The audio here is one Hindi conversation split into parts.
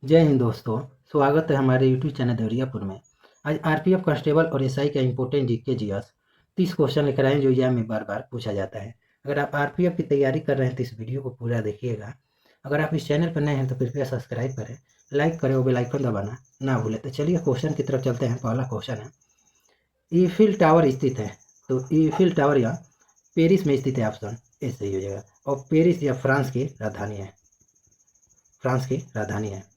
जय हिंद दोस्तों। स्वागत है हमारे यूट्यूब चैनल देवरियापुर में। आज आरपीएफ कांस्टेबल और एसआई का इंपॉर्टेंट जीके जीएस 30 क्वेश्चन लेकर आए हैं जो एग्जाम में बार बार पूछा जाता है। अगर आप आरपीएफ की तैयारी कर रहे हैं तो इस वीडियो को पूरा देखिएगा। अगर आप इस चैनल पर नए हैं तो कृपया सब्सक्राइब करें, लाइक करें और बेल आइकन दबाना ना भूलें। तो चलिए क्वेश्चन की तरफ चलते हैं। पहला क्वेश्चन है, ईफिल टावर स्थित है। तो ईफिल टावर या पेरिस में स्थित है, ऑप्शन ए सही हो जाएगा। और पेरिस या फ्रांस की राजधानी है, फ्रांस की राजधानी है।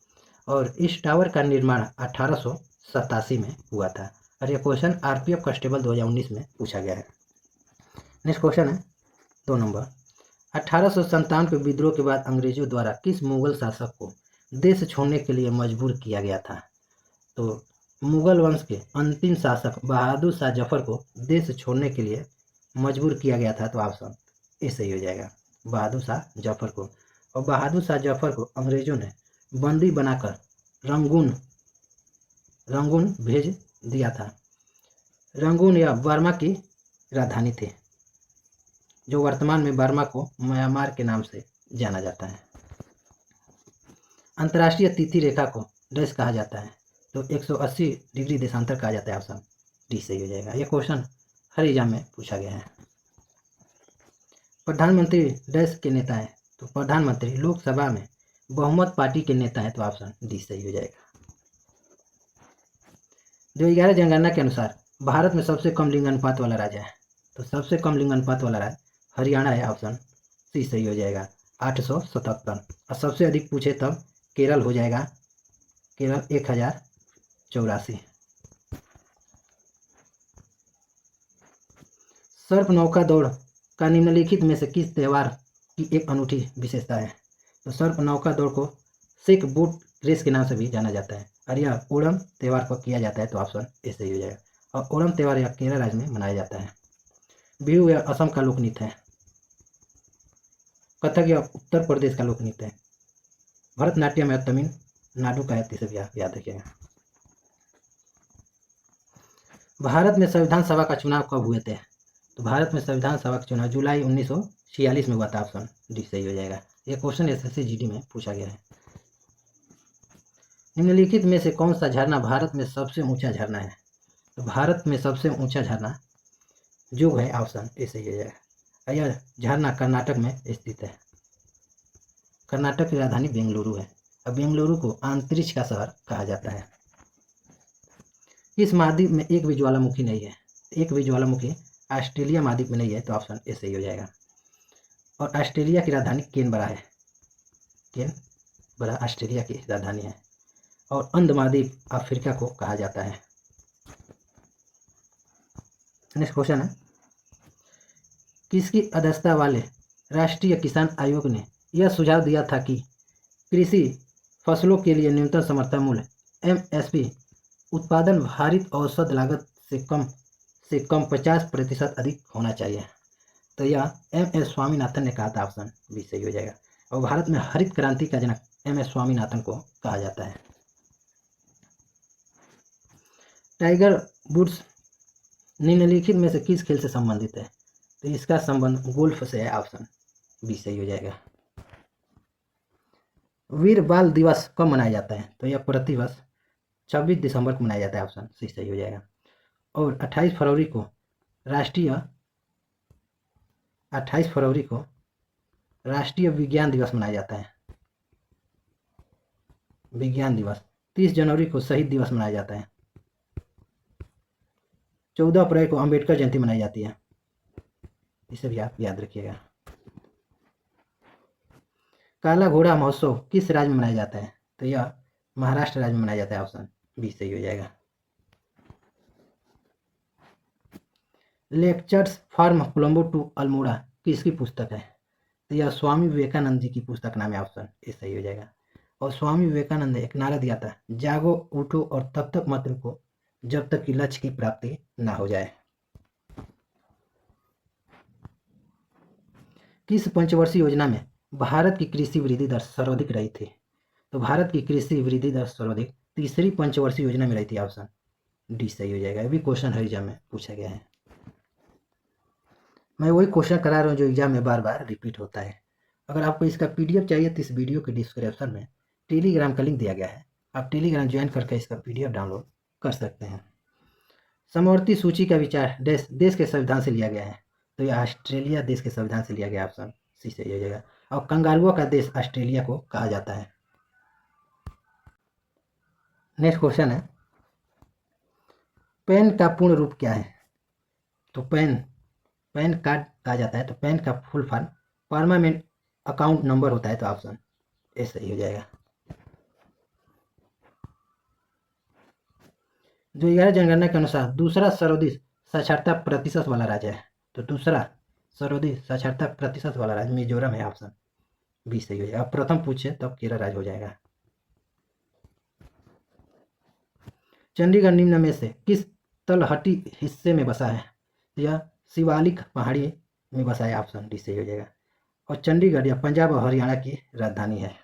और इस टावर का निर्माण 1887 में हुआ था। और यह क्वेश्चन आरपीएफ कांस्टेबल 2019 में पूछा गया है। नेक्स्ट क्वेश्चन है 2 नंबर, 1857 के विद्रोह के बाद अंग्रेजों द्वारा किस मुगल शासक को देश छोड़ने के लिए मजबूर किया गया था? तो मुगल वंश के अंतिम शासक बहादुर शाह जफर को देश छोड़ने के लिए मजबूर किया गया था। तो ऑप्शन ए सही हो जाएगा, बहादुर शाह जफर को। और बहादुर शाह जफर को अंग्रेजों ने बंदी बनाकर रंगून रंगून भेज दिया था। रंगून या बर्मा की राजधानी थी, जो वर्तमान में बर्मा को म्यांमार के नाम से जाना जाता है। अंतर्राष्ट्रीय तिथि रेखा को डैश कहा जाता है? तो 180 डिग्री देशांतर कहा जाता है। ऑप्शन डी सही हो जाएगा। यह क्वेश्चन हर एग्जाम में पूछा गया है। प्रधानमंत्री डैश के नेता है? तो प्रधानमंत्री लोकसभा में बहुमत पार्टी के नेता है। तो ऑप्शन डी सही हो जाएगा। 2011 जनगणना के अनुसार भारत में सबसे कम लिंग अनुपात वाला राज्य है? तो सबसे कम लिंग अनुपात वाला राज्य हरियाणा है। ऑप्शन सी सही हो जाएगा, 877। और सबसे अधिक पूछे तब केरल हो जाएगा, केरल 1084। सर्प नौका दौड़ का निम्नलिखित में से किस त्यौहार की एक अनूठी विशेषता है? तो सर्प नौका दौड़ को सिख बोट रेस के नाम से भी जाना जाता है और यह ओणम त्यौहार पर किया जाता है। तो ऑप्शन ए सही हो जाएगा। और ओणम त्यौहार यह केरल राज्य में मनाया जाता है। बिहू यह असम का लोक नृत्य है। कथक यह उत्तर प्रदेश का लोक नृत्य है। भरतनाट्यम यह तमिलनाडु का है। इसे भी आप याद रखिएगा। भारत में संविधान सभा का चुनाव कब हुए थे? तो भारत में संविधान सभा का चुनाव जुलाई 1946 में हुआ था। ऑप्शन डी सही हो जाएगा। यह क्वेश्चन एसएससी जीडी में पूछा गया है। निम्नलिखित में से कौन सा झरना भारत में सबसे ऊंचा झरना है? तो भारत में सबसे ऊंचा झरना जोग है। ऑप्शन ए सही हो जाएगा। यह झरना कर्नाटक में स्थित है। कर्नाटक की राजधानी बेंगलुरु है और बेंगलुरु को अंतरिक्ष का शहर कहा जाता है। इस महाद्वीप में एक भी ज्वालामुखी नहीं है। एक भी ज्वालामुखी ऑस्ट्रेलिया महाद्वीप में नहीं है। तो ऑप्शन ए सही हो जाएगा। और ऑस्ट्रेलिया की राजधानी कैनबरा है। कैनबरा ऑस्ट्रेलिया की राजधानी है। और अंध महाद्वीप अफ्रीका को कहा जाता है। नेक्स्ट क्वेश्चन है, किसकी अध्यक्षता वाले राष्ट्रीय किसान आयोग ने यह सुझाव दिया था कि कृषि फसलों के लिए न्यूनतम समर्थन मूल्य एमएसपी उत्पादन भारित औसत लागत से कम 50% अधिक होना चाहिए? तो यह एम.एस. स्वामीनाथन ने कहा था। ऑप्शन बी सही हो जाएगा। और भारत में हरित क्रांति का जनक एम.एस. स्वामीनाथन को कहा जाता है। टाइगर वुड्स निम्नलिखित में से किस खेल से संबंधित है? तो इसका संबंध गोल्फ से है। ऑप्शन बी सही हो जाएगा। वीर बाल दिवस कब मनाया जाता है? तो यह प्रतिवर्ष 26 दिसंबर को मनाया जाता है। ऑप्शन सी सही हो जाएगा। और 28 फरवरी को राष्ट्रीय विज्ञान दिवस मनाया जाता है। विज्ञान दिवस 30 जनवरी को शहीद दिवस मनाया जाता है। 14 अप्रैल को अंबेडकर जयंती मनाई जाती है। इसे भी आप याद रखिएगा। काला घोड़ा महोत्सव किस राज्य में मनाया जाता है? तो यह महाराष्ट्र राज्य में मनाया जाता है। ऑप्शन बी सही हो जाएगा। Lectures from Colombo to Almora किसकी पुस्तक है? तो यह स्वामी विवेकानंद जी की पुस्तक नाम है। ऑप्शन ए सही हो जाएगा। और स्वामी विवेकानंद ने एक नारा दिया था, जागो उठो और तब तक मत रुको जब तक कि लक्ष्य की प्राप्ति ना हो जाए। किस पंचवर्षीय योजना में भारत की कृषि वृद्धि दर सर्वाधिक रही थी? तो भारत की कृषि वृद्धि दर सर्वाधिक तीसरी पंचवर्षीय योजना में रही थी। ऑप्शन डी सही हो जाएगा। अभी क्वेश्चन हर एग्जाम में पूछा गया है। मैं वही क्वेश्चन करा रहा हूँ जो एग्जाम में बार बार रिपीट होता है। अगर आपको इसका पीडीएफ चाहिए तो इस वीडियो के डिस्क्रिप्शन में टेलीग्राम का लिंक दिया गया है, आप टेलीग्राम ज्वाइन करके इसका PDF डाउनलोड कर सकते हैं। समवर्ती सूची का विचार देश के संविधान से लिया गया है, तो यह ऑस्ट्रेलिया देश के संविधान से लिया गया, ऑप्शन सी सही हो जाएगा। और कंगारुओं का देश ऑस्ट्रेलिया को कहा जाता है। नेक्स्ट क्वेश्चन है, पैन का पूर्ण रूप क्या है? तो पैन कार्ड कहा जाता है, तो पैन का full form permanent account number होता है, तो ऑप्शन ए सही हो जाएगा। जो 11 जनगणना के अनुसार दूसरा सर्वाधिक साक्षरता प्रतिशत वाला राज्य है, तो दूसरा सर्वाधिक साक्षरता प्रतिशत वाला राज्य मिजोरम है, ऑप्शन बी सही हो जाएगा। अब प्रथम पूछे तब केरल राज्य हो जाएगा। चंडीगढ़ निम्न में से किस तलहटी हिस्से में बसा है? यह शिवालिक पहाड़ी में बसा है, ऑप्शन डी सही हो जाएगा। और चंडीगढ़ या पंजाब और हरियाणा की राजधानी है।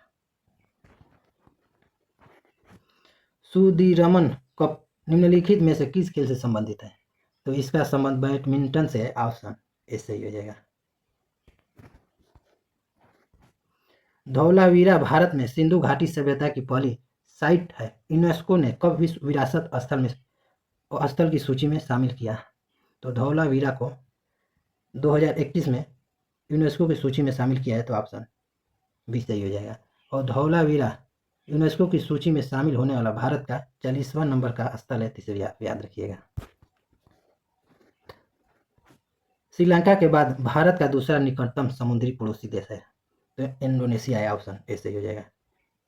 सुदीरमन कप निम्नलिखित में से किस खेल से संबंधित है? तो इसका संबंध बैडमिंटन से है, ऑप्शन ए सही हो जाएगा। धौलावीरा भारत में सिंधु घाटी सभ्यता की पहली साइट है। यूनेस्को ने कब विश्व विरासत स्थल की सूची में शामिल किया? तो धौलावीरा को 2021 में यूनेस्को की सूची में शामिल किया है, तो ऑप्शन बी सही हो जाएगा। और धौलावीरा यूनेस्को की सूची में शामिल होने वाला भारत का 40वां नंबर का स्थल है, तीसरी याद रखिएगा। श्रीलंका के बाद भारत का दूसरा निकटतम समुद्री पड़ोसी देश है, तो इंडोनेशिया है, ऑप्शन ए सही हो जाएगा।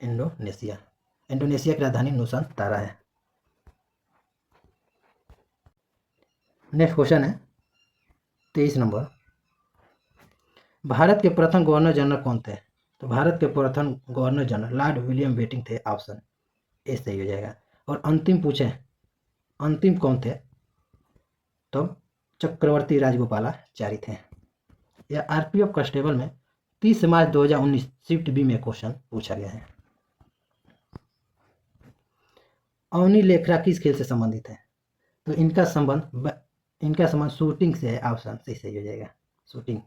इंडोनेशिया की राजधानी नुसांतारा है। नेक्स्ट क्वेश्चन है 23 नंबर, भारत के प्रथम गवर्नर जनरल कौन थे? तो भारत के प्रथम governor general Lord William Bentinck थे, ऑप्शन ए सही हो जाएगा। और अंतिम कौन थे? तो चक्रवर्ती राजगोपालाचारी थे। यह RPF कांस्टेबल में 30 मार्च 2019 शिफ्ट बी में क्वेश्चन पूछा गया है। अवनी लेखरा किस खेल से संबंधित है? तो इनका संबंध शूटिंग से है, ऑप्शन सी सही हो जाएगा, शूटिंग।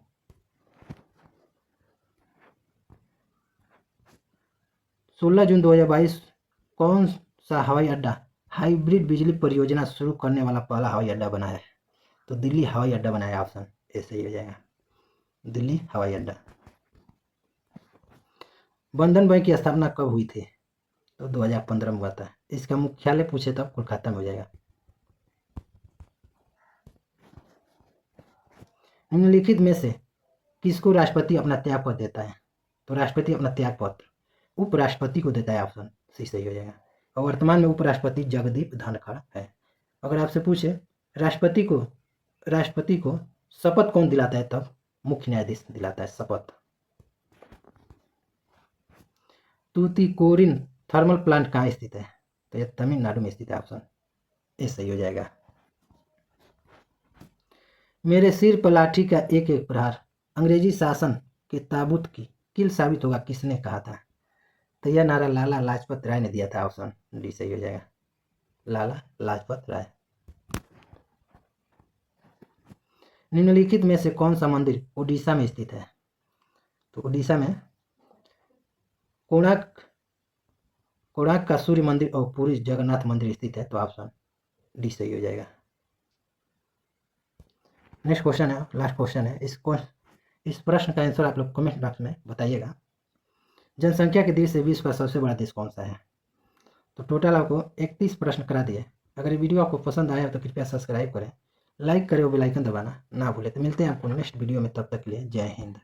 सोलह जून 2022 कौन सा हवाई अड्डा हाइब्रिड बिजली परियोजना शुरू करने वाला पहला हवाई अड्डा बना है? तो दिल्ली हवाई अड्डा बना है, ऑप्शन ए सही हो जाएगा, दिल्ली हवाई अड्डा। बंधन बैंक की स्थापना कब हुई थी? तो 2015 में हुआ था। इसका मुख्यालय पूछे तब कोलकाता में हो जाएगा। निम्नलिखित में से किसको राष्ट्रपति अपना त्यागपत्र देता है? तो राष्ट्रपति अपना त्यागपत्र उपराष्ट्रपति को देता है, ऑप्शन सी सही हो जाएगा। और वर्तमान में उपराष्ट्रपति जगदीप धनखड़ है। अगर आपसे पूछे राष्ट्रपति को शपथ कौन दिलाता है, तब मुख्य न्यायाधीश दिलाता है शपथ। तूतीकोरिन थर्मल प्लांट कहाँ स्थित है? तो यह तमिलनाडु में स्थित है, ऑप्शन ए सही हो जाएगा। मेरे सिर पर लाठी का एक एक प्रहार अंग्रेजी शासन के ताबूत की कील साबित होगा, किसने कहा था? तो यह नारा लाला लाजपत राय ने दिया था, ऑप्शन डी सही हो जाएगा, लाला लाजपत राय। निम्नलिखित में से कौन सा मंदिर उड़ीसा में स्थित है? तो उड़ीसा में कोणार्क का सूर्य मंदिर और पुरी जगन्नाथ मंदिर स्थित है, तो ऑप्शन डी सही हो जाएगा। नेक्स्ट क्वेश्चन है, लास्ट क्वेश्चन है। इस प्रश्न का आंसर आप लोग कमेंट बॉक्स में बताइएगा। जनसंख्या के दृष्टि से विश्व का सबसे बड़ा देश कौन सा है? तो टोटल आपको 31 प्रश्न करा दिए। अगर ये वीडियो आपको पसंद आया तो कृपया सब्सक्राइब करें, लाइक करें और बेल आइकन दबाना ना भूलें। तो मिलते हैं आपको नेक्स्ट वीडियो में, तब तक के लिए जय हिंद।